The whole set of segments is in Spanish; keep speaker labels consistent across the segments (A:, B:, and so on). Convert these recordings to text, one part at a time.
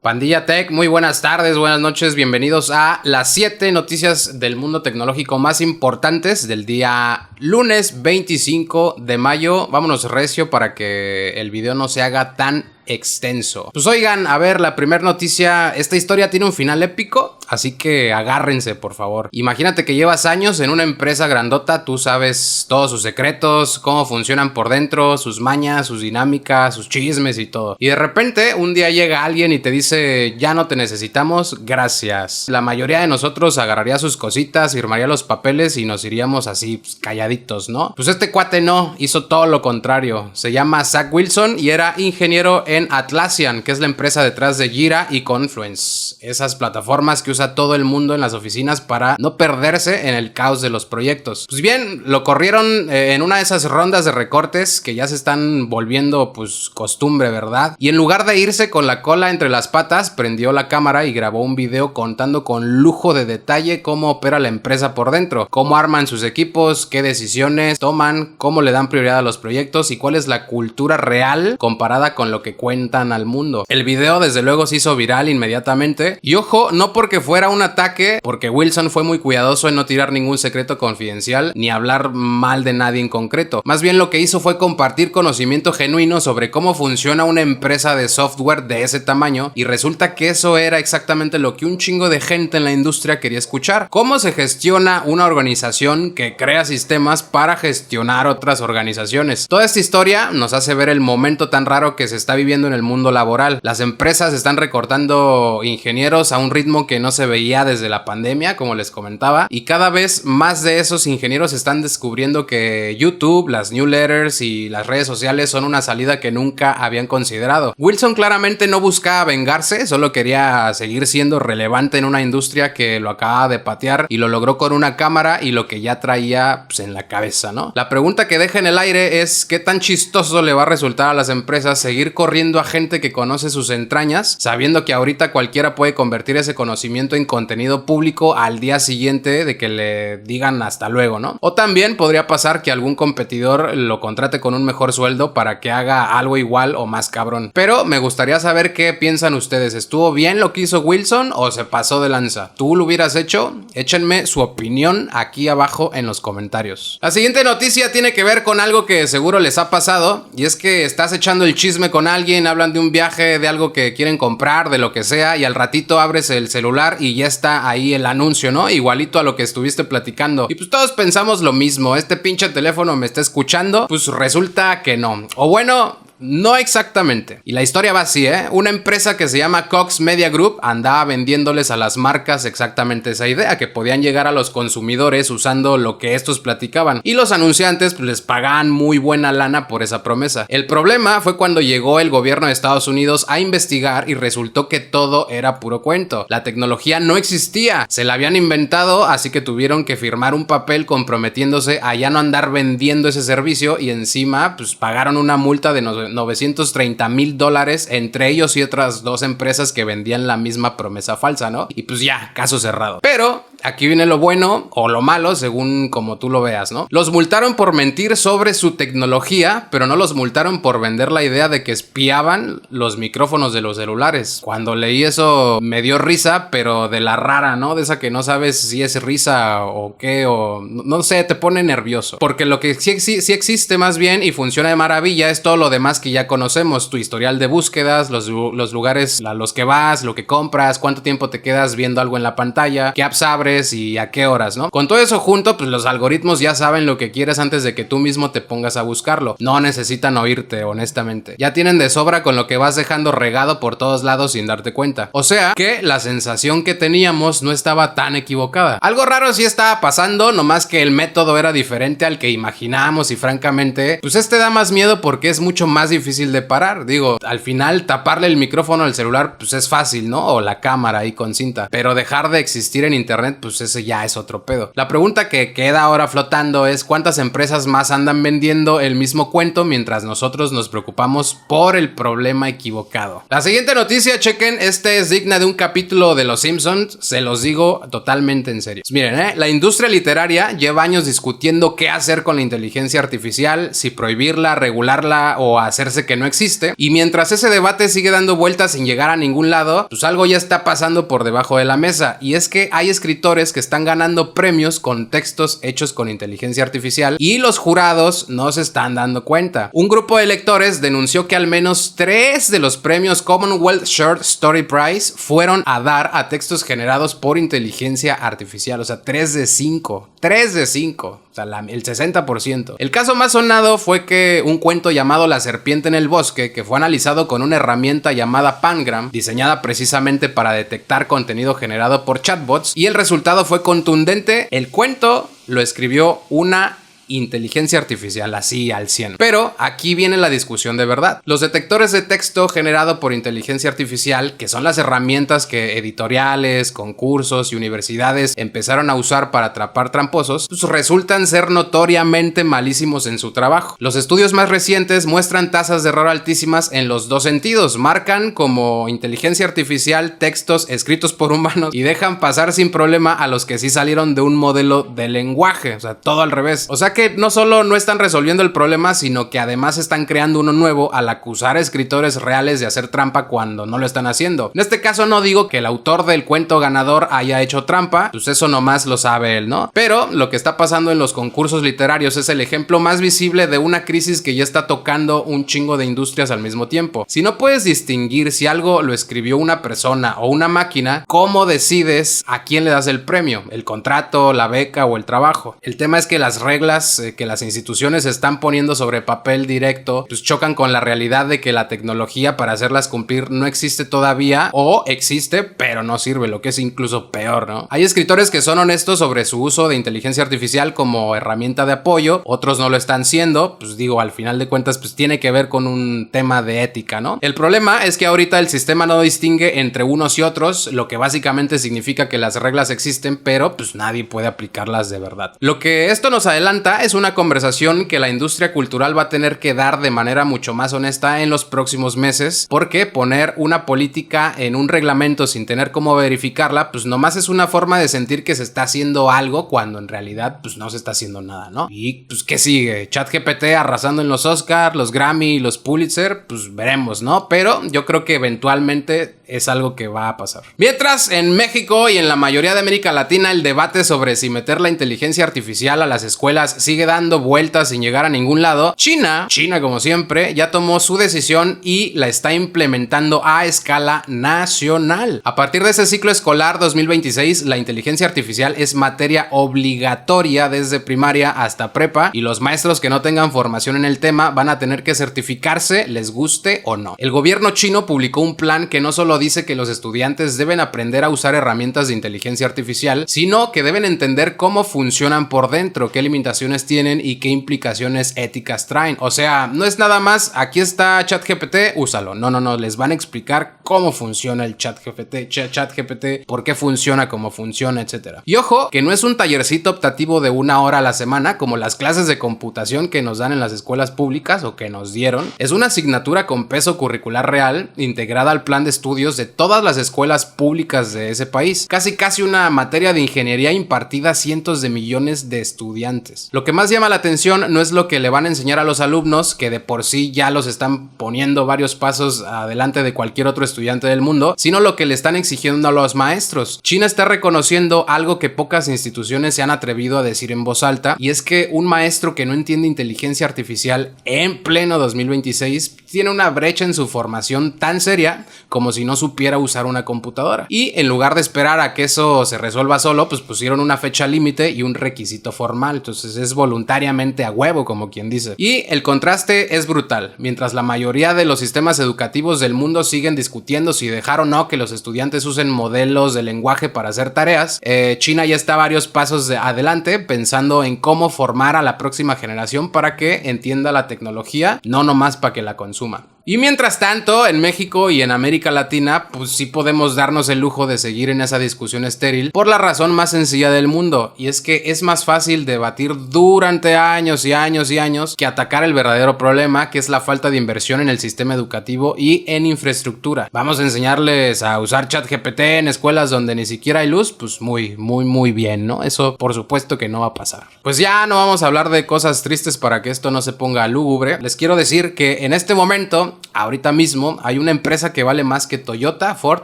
A: Pandilla Tech, muy buenas tardes, buenas noches, bienvenidos a las 7 noticias del mundo tecnológico más importantes del día lunes 25 de mayo. Vámonos recio para que el video no se haga tan extenso. Pues oigan, a ver, la primera noticia, esta historia tiene un final épico, así que agárrense, por favor. Imagínate que llevas años en una empresa grandota, tú sabes todos sus secretos, cómo funcionan por dentro, sus mañas, sus dinámicas, sus chismes y todo. Y de repente, un día llega alguien y te dice, ya no te necesitamos, gracias. La mayoría de nosotros agarraría sus cositas, firmaría los papeles y nos iríamos así, pues, calladitos, ¿no? Pues este cuate no, hizo todo lo contrario. Se llama Zach Wilson y era ingeniero en Atlassian, que es la empresa detrás de Jira y Confluence, esas plataformas que usa todo el mundo en las oficinas para no perderse en el caos de los proyectos. Pues bien, lo corrieron en una de esas rondas de recortes que ya se están volviendo pues costumbre, ¿verdad? Y en lugar de irse con la cola entre las patas, prendió la cámara y grabó un video contando con lujo de detalle cómo opera la empresa por dentro, cómo arman sus equipos, qué decisiones toman, cómo le dan prioridad a los proyectos y cuál es la cultura real comparada con lo que cuentan al mundo. El video desde luego se hizo viral inmediatamente y ojo, no porque fuera un ataque, porque Wilson fue muy cuidadoso en no tirar ningún secreto confidencial ni hablar mal de nadie en concreto. Más bien lo que hizo fue compartir conocimiento genuino sobre cómo funciona una empresa de software de ese tamaño y resulta que eso era exactamente lo que un chingo de gente en la industria quería escuchar. ¿Cómo se gestiona una organización que crea sistemas para gestionar otras organizaciones? Toda esta historia nos hace ver el momento tan raro que se está viviendo en el mundo laboral. Las empresas están recortando ingenieros a un ritmo que no se veía desde la pandemia, como les comentaba, y cada vez más de esos ingenieros están descubriendo que YouTube, las newsletters y las redes sociales son una salida que nunca habían considerado. Wilson claramente no buscaba vengarse, solo quería seguir siendo relevante en una industria que lo acababa de patear y lo logró con una cámara y lo que ya traía pues, en la cabeza, ¿no? La pregunta que deja en el aire es ¿qué tan chistoso le va a resultar a las empresas seguir corriendo a gente que conoce sus entrañas, sabiendo que ahorita cualquiera puede convertir ese conocimiento en contenido público al día siguiente de que le digan hasta luego, ¿no? O también podría pasar que algún competidor lo contrate con un mejor sueldo para que haga algo igual o más cabrón. Pero me gustaría saber qué piensan ustedes. ¿Estuvo bien lo que hizo Wilson o se pasó de lanza? ¿Tú lo hubieras hecho? Échenme su opinión aquí abajo en los comentarios. La siguiente noticia tiene que ver con algo que seguro les ha pasado y es que estás echando el chisme con alguien, hablan de un viaje, de algo que quieren comprar, de lo que sea, y al ratito abres el celular y ya está ahí el anuncio, ¿no? Igualito a lo que estuviste platicando. Y pues todos pensamos lo mismo, este pinche teléfono me está escuchando, pues resulta que no. O bueno, no exactamente. Y la historia va así, ¿eh? Una empresa que se llama Cox Media Group andaba vendiéndoles a las marcas exactamente esa idea, que podían llegar a los consumidores usando lo que estos platicaban. Y los anunciantes pues, les pagaban muy buena lana por esa promesa. El problema fue cuando llegó el gobierno de Estados Unidos a investigar y resultó que todo era puro cuento. La tecnología no existía, se la habían inventado, así que tuvieron que firmar un papel comprometiéndose a ya no andar vendiendo ese servicio y encima pues pagaron una multa de $930,000 entre ellos y otras dos empresas que vendían la misma promesa falsa, ¿no? Y pues ya, caso cerrado. Pero aquí viene lo bueno o lo malo según como tú lo veas, ¿no? Los multaron por mentir sobre su tecnología, pero no los multaron por vender la idea de que espiaban los micrófonos de los celulares. Cuando leí eso me dio risa, pero de la rara, ¿no? De esa que no sabes si es risa o qué, o no sé, te pone nervioso. Porque lo que sí existe más bien y funciona de maravilla es todo lo demás que ya conocemos, tu historial de búsquedas, los lugares a los que vas, lo que compras, cuánto tiempo te quedas viendo algo en la pantalla, qué apps abres y a qué horas, ¿no? Con todo eso junto, pues los algoritmos ya saben lo que quieres antes de que tú mismo te pongas a buscarlo. No necesitan oírte, honestamente. Ya tienen de sobra con lo que vas dejando regado por todos lados sin darte cuenta. O sea, que la sensación que teníamos no estaba tan equivocada. Algo raro sí estaba pasando, nomás que el método era diferente al que imaginábamos y francamente, pues este da más miedo porque es mucho más difícil de parar. Digo, al final taparle el micrófono al celular pues es fácil, ¿no? O la cámara ahí con cinta. Pero dejar de existir en internet pues ese ya es otro pedo. La pregunta que queda ahora flotando es ¿cuántas empresas más andan vendiendo el mismo cuento mientras nosotros nos preocupamos por el problema equivocado? La siguiente noticia, chequen, es digna de un capítulo de Los Simpsons, se los digo totalmente en serio. Pues miren, la industria literaria lleva años discutiendo qué hacer con la inteligencia artificial, si prohibirla, regularla o hacerse que no existe, y mientras ese debate sigue dando vueltas sin llegar a ningún lado, pues algo ya está pasando por debajo de la mesa, y es que hay escritores que están ganando premios con textos hechos con inteligencia artificial y los jurados no se están dando cuenta. Un grupo de lectores denunció que al menos 3 de los premios Commonwealth Short Story Prize fueron a dar a textos generados por inteligencia artificial, o sea, 3 de 5. 3 de 5. O sea, el 60%. El caso más sonado fue que un cuento llamado La serpiente en el bosque, que fue analizado con una herramienta llamada Pangram, diseñada precisamente para detectar contenido generado por chatbots, y el resultado fue contundente. El cuento lo escribió una inteligencia artificial, así al 100. Pero aquí viene la discusión de verdad. Los detectores de texto generado por inteligencia artificial, que son las herramientas que editoriales, concursos y universidades empezaron a usar para atrapar tramposos, pues resultan ser notoriamente malísimos en su trabajo. Los estudios más recientes muestran tasas de error altísimas en los dos sentidos. Marcan como inteligencia artificial textos escritos por humanos y dejan pasar sin problema a los que sí salieron de un modelo de lenguaje. O sea, todo al revés. O sea que no solo no están resolviendo el problema, sino que además están creando uno nuevo al acusar a escritores reales de hacer trampa cuando no lo están haciendo. En este caso no digo que el autor del cuento ganador haya hecho trampa, pues eso nomás lo sabe él, ¿no? Pero lo que está pasando en los concursos literarios es el ejemplo más visible de una crisis que ya está tocando un chingo de industrias al mismo tiempo. Si no puedes distinguir si algo lo escribió una persona o una máquina, ¿cómo decides a quién le das el premio? ¿El contrato, la beca o el trabajo? El tema es que las reglas que las instituciones están poniendo sobre papel directo pues chocan con la realidad de que la tecnología para hacerlas cumplir no existe todavía, o existe pero no sirve, lo que es incluso peor, ¿no? Hay escritores que son honestos sobre su uso de inteligencia artificial como herramienta de apoyo, otros no lo están siendo, pues digo, al final de cuentas pues tiene que ver con un tema de ética, ¿no? El problema es que ahorita el sistema no distingue entre unos y otros, lo que básicamente significa que las reglas existen pero pues nadie puede aplicarlas de verdad. Lo que esto nos adelanta es una conversación que la industria cultural va a tener que dar de manera mucho más honesta en los próximos meses, porque poner una política en un reglamento sin tener cómo verificarla, pues nomás es una forma de sentir que se está haciendo algo cuando en realidad pues no se está haciendo nada, ¿no? Y pues ¿qué sigue? ChatGPT arrasando en los Oscars, los Grammy y los Pulitzer, pues veremos, ¿no? Pero yo creo que eventualmente es algo que va a pasar. Mientras, en México y en la mayoría de América Latina, el debate sobre si meter la inteligencia artificial a las escuelas sigue dando vueltas sin llegar a ningún lado. China como siempre, ya tomó su decisión y la está implementando a escala nacional. A partir de ese ciclo escolar 2026, la inteligencia artificial es materia obligatoria desde primaria hasta prepa, y los maestros que no tengan formación en el tema van a tener que certificarse, les guste o no. El gobierno chino publicó un plan que no solo dice que los estudiantes deben aprender a usar herramientas de inteligencia artificial, sino que deben entender cómo funcionan por dentro, qué limitaciones tienen y qué implicaciones éticas traen. O sea, no es nada más, aquí está ChatGPT, úsalo. No, les van a explicar cómo funciona el ChatGPT, por qué funciona, cómo funciona, etc. Y ojo, que no es un tallercito optativo de 1 hora a la semana, como las clases de computación que nos dan en las escuelas públicas o que nos dieron. Es una asignatura con peso curricular real, integrada al plan de estudios de todas las escuelas públicas de ese país. Casi una materia de ingeniería impartida a cientos de millones de estudiantes. Lo que más llama la atención no es lo que le van a enseñar a los alumnos, que de por sí ya los están poniendo varios pasos adelante de cualquier otro estudiante del mundo, sino lo que le están exigiendo a los maestros. China está reconociendo algo que pocas instituciones se han atrevido a decir en voz alta, y es que un maestro que no entiende inteligencia artificial en pleno 2026 tiene una brecha en su formación tan seria como si no supiera usar una computadora. Y en lugar de esperar a que eso se resuelva solo, pues pusieron una fecha límite y un requisito formal. Entonces es voluntariamente a huevo, como quien dice. Y el contraste es brutal. Mientras la mayoría de los sistemas educativos del mundo siguen discutiendo si dejar o no que los estudiantes usen modelos de lenguaje para hacer tareas, China ya está varios pasos adelante pensando en cómo formar a la próxima generación para que entienda la tecnología, no nomás para que la consuma. Y mientras tanto, en México y en América Latina, pues sí podemos darnos el lujo de seguir en esa discusión estéril por la razón más sencilla del mundo, y es que es más fácil debatir durante años y años y años que atacar el verdadero problema, que es la falta de inversión en el sistema educativo y en infraestructura. Vamos a enseñarles a usar ChatGPT en escuelas donde ni siquiera hay luz, pues muy bien, ¿no? Eso por supuesto que no va a pasar. Pues ya no vamos a hablar de cosas tristes para que esto no se ponga lúgubre. Les quiero decir que en este momento, ahorita mismo, hay una empresa que vale más que Toyota, Ford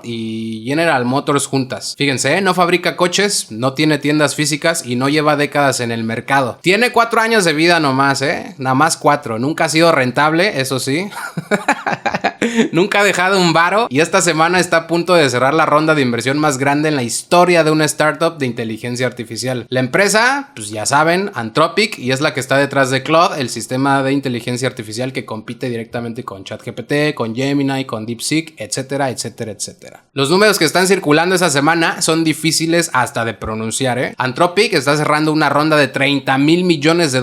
A: y General Motors juntas. Fíjense, no fabrica coches, no tiene tiendas físicas y no lleva décadas en el mercado. Tiene 4 años de vida nomás, nada más 4. Nunca ha sido rentable, eso sí. Nunca ha dejado un varo y esta semana está a punto de cerrar la ronda de inversión más grande en la historia de una startup de inteligencia artificial. La empresa, pues ya saben, Anthropic, y es la que está detrás de Claude, el sistema de inteligencia artificial que compite directamente con ChatGPT, con Gemini, con DeepSeek, etcétera, etcétera, etcétera. Los números que están circulando esa semana son difíciles hasta de pronunciar, Anthropic está cerrando una ronda de $30,000 millones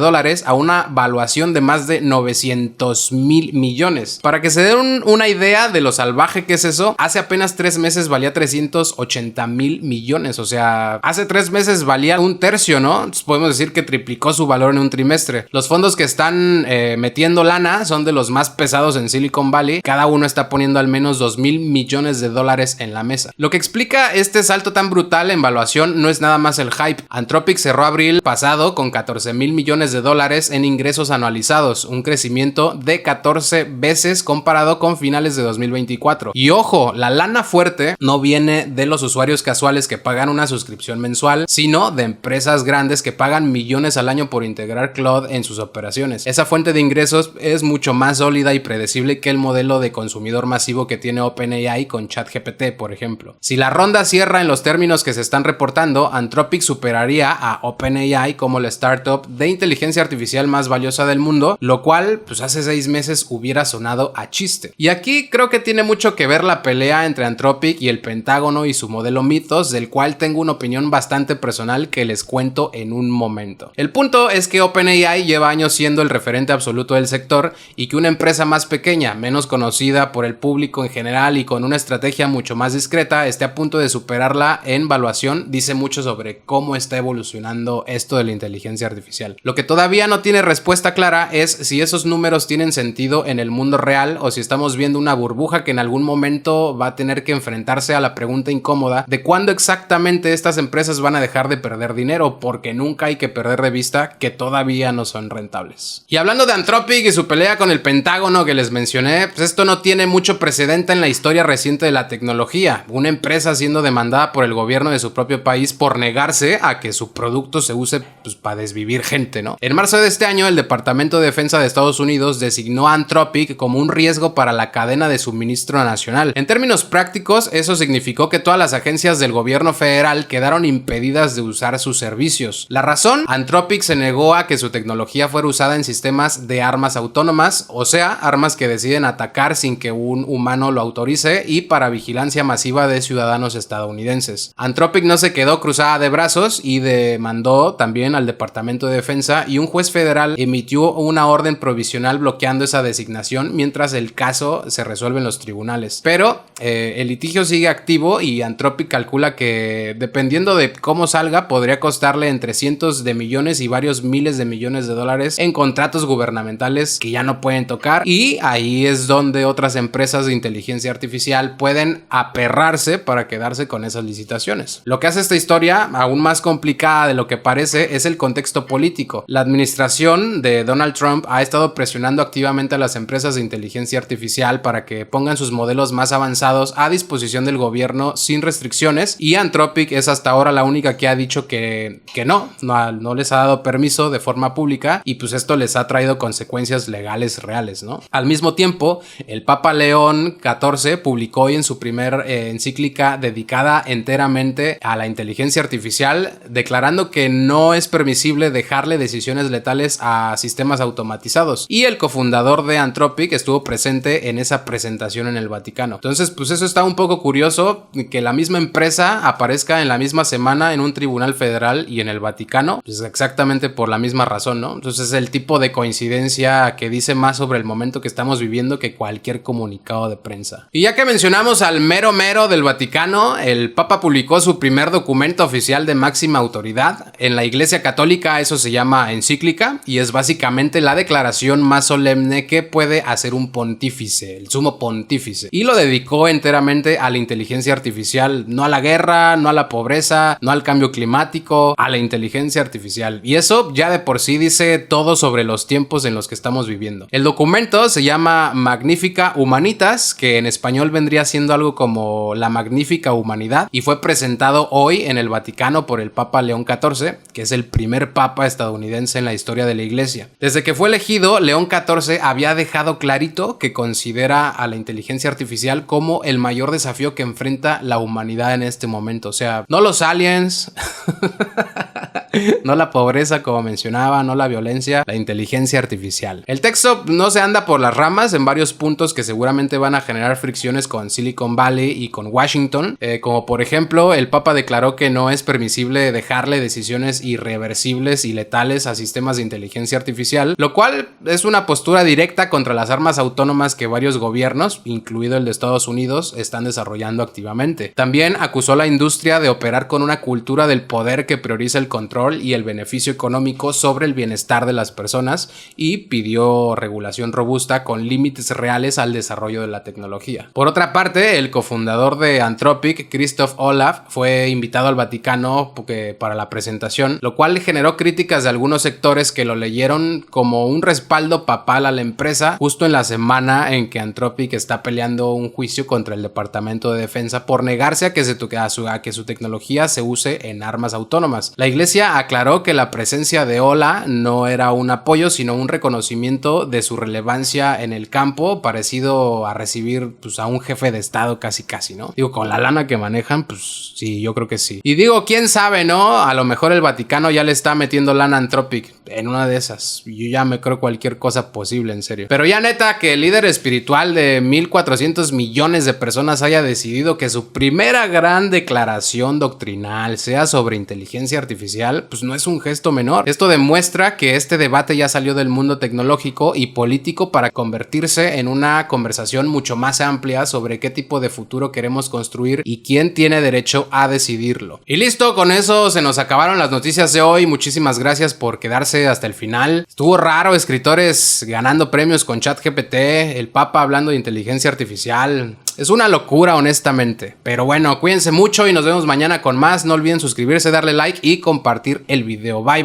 A: a una valuación de más de $900,000 millones. Para que se den una idea de lo salvaje que es eso, hace apenas 3 meses valía $380,000 millones, o sea, hace 3 meses valía un tercio, ¿no? Entonces podemos decir que triplicó su valor en un trimestre. Los fondos que están metiendo lana son de los más pesados en Silicon Valley, cada uno está poniendo al menos $2,000 millones en la mesa. Lo que explica este salto tan brutal en valuación no es nada más el hype. Anthropic cerró abril pasado con $14,000 millones en ingresos anualizados, un crecimiento de 14 veces comparado con finales de 2024. Y ojo, la lana fuerte no viene de los usuarios casuales que pagan una suscripción mensual, sino de empresas grandes que pagan millones al año por integrar Claude en sus operaciones. Esa fuente de ingresos es mucho más sólida y predecible que el modelo de consumidor masivo que tiene OpenAI con ChatGPT, por ejemplo. Si la ronda cierra en los términos que se están reportando, Anthropic superaría a OpenAI como la startup de inteligencia artificial más valiosa del mundo, lo cual pues hace 6 meses hubiera sonado a chiste. Y aquí creo que tiene mucho que ver la pelea entre Anthropic y el Pentágono y su modelo Mythos, del cual tengo una opinión bastante personal que les cuento en un momento. El punto es que OpenAI lleva años siendo el referente absoluto del sector y que una empresa más pequeña, menos conocida por el público en general y con una estrategia mucho más discreta esté a punto de superarla en valuación, dice mucho sobre cómo está evolucionando esto de la inteligencia artificial. Lo que todavía no tiene respuesta clara es si esos números tienen sentido en el mundo real o si estamos viendo una burbuja que en algún momento va a tener que enfrentarse a la pregunta incómoda de cuándo exactamente estas empresas van a dejar de perder dinero, porque nunca hay que perder de vista que todavía no son rentables. Y hablando de Anthropic y su pelea con el Pentágono que les mencioné, pues esto no tiene mucho precedente en la historia reciente de la tecnología. Una empresa siendo demandada por el gobierno de su propio país por negarse a que su producto se use pues, para desvivir gente, ¿no? En marzo de este año, el Departamento de Defensa de Estados Unidos designó a Anthropic como un riesgo para la cadena de suministro nacional. En términos prácticos, eso significó que todas las agencias del gobierno federal quedaron impedidas de usar sus servicios. La razón, Anthropic se negó a que su tecnología fuera usada en sistemas de armas autónomas, o sea, armas que deciden atacar sin que un humano lo autorice y para vigilancia masiva de ciudadanos estadounidenses. Anthropic no se quedó cruzada de brazos y demandó también al Departamento de Defensa, y un juez federal emitió una orden provisional bloqueando esa designación mientras el caso se resuelve en los tribunales. Pero el litigio sigue activo y Anthropic calcula que dependiendo de cómo salga podría costarle entre cientos de millones y varios miles de millones de dólares en contratos gubernamentales que ya no pueden tocar, y ahí es donde otras empresas de inteligencia artificial pueden aperrarse para quedarse con esas licitaciones. Lo que hace esta historia aún más complicada de lo que parece es el contexto político. La administración de Donald Trump ha estado presionando activamente a las empresas de inteligencia artificial para que pongan sus modelos más avanzados a disposición del gobierno sin restricciones, y Anthropic es hasta ahora la única que ha dicho que no les ha dado permiso de forma pública, y pues esto les ha traído consecuencias legales reales, ¿no? Al mismo tiempo, el Papa León XIV publicó hoy en su primer encíclica dedicada enteramente a la inteligencia artificial, declarando que no es permisible dejarle decisiones letales a sistemas automatizados, y el cofundador de Anthropic estuvo presente en esa presentación en el Vaticano. Entonces, pues eso está un poco curioso, que la misma empresa aparezca en la misma semana en un tribunal federal y en el Vaticano, pues exactamente por la misma razón, ¿no? Entonces es el tipo de coincidencia que dice más sobre el momento que estamos viviendo que cualquier comunicado de prensa. Y ya que mencionamos al mero mero del Vaticano, el Papa publicó su primer documento oficial de máxima autoridad. En la Iglesia Católica eso se llama encíclica y es básicamente la declaración más solemne que puede hacer un pontífice, el sumo pontífice. Y lo dedicó enteramente a la inteligencia artificial, no a la guerra, no a la pobreza, no al cambio climático, a la inteligencia artificial. Y eso ya de por sí dice todo sobre los tiempos en los que estamos viviendo. El documento se llama Magnificat Humanitas, que en español vendría siendo algo como la magnífica humanidad, y fue presentado hoy en el Vaticano por el Papa León XIV, que es el primer papa estadounidense en la historia de la Iglesia. Desde que fue elegido, León XIV había dejado clarito que considera a la inteligencia artificial como el mayor desafío que enfrenta la humanidad en este momento. O sea, no los aliens, no la pobreza como mencionaba, no la violencia, la inteligencia artificial. El texto no se anda por las ramas en varios puntos que seguramente van a generar fricciones con Silicon Valley y con Washington, como por ejemplo el Papa declaró que no es permisible dejarle decisiones irreversibles y letales a sistemas de inteligencia artificial, lo cual es una postura directa contra las armas autónomas que varios gobiernos, incluido el de Estados Unidos, están desarrollando activamente. También acusó a la industria de operar con una cultura del poder que prioriza el control y el beneficio económico sobre el bienestar de las personas y pidió regulación robusta con límites reales al desarrollo de la tecnología. Por otra parte, el cofundador de Anthropic, Christoph Olaf, fue invitado al Vaticano para la presentación, lo cual generó críticas de algunos sectores que lo leyeron como un respaldo papal a la empresa justo en la semana en que Anthropic está peleando un juicio contra el Departamento de Defensa por negarse a que su tecnología se use en armas autónomas. La Iglesia aclaró que la presencia de Ola no era un apoyo, sino un reconocimiento de su relevancia en el campo, parecido a recibir pues, a un jefe de estado casi, ¿no? Digo, con la lana que manejan, pues sí, yo creo que sí. Y digo, quién sabe, ¿no? A lo mejor el Vaticano ya le está metiendo lana a Anthropic en una de esas. Yo ya me creo cualquier cosa posible, en serio. Pero ya neta, que el líder espiritual de 1,400 millones de personas haya decidido que su primera gran declaración doctrinal sea sobre inteligencia artificial, pues no es un gesto menor. Esto demuestra que este debate ya salió del mundo tecnológico y político para convertirse en una conversación mucho más amplia sobre qué tipo de futuro queremos construir y quién tiene derecho a decidirlo. Y listo, con eso se nos acabaron las noticias de hoy. Muchísimas gracias por quedarse hasta el final. Estuvo raro, escritores ganando premios con ChatGPT, el Papa hablando de inteligencia artificial. Es una locura, honestamente. Pero bueno, cuídense mucho y nos vemos mañana con más. No olviden suscribirse, darle like y compartir el video. Bye.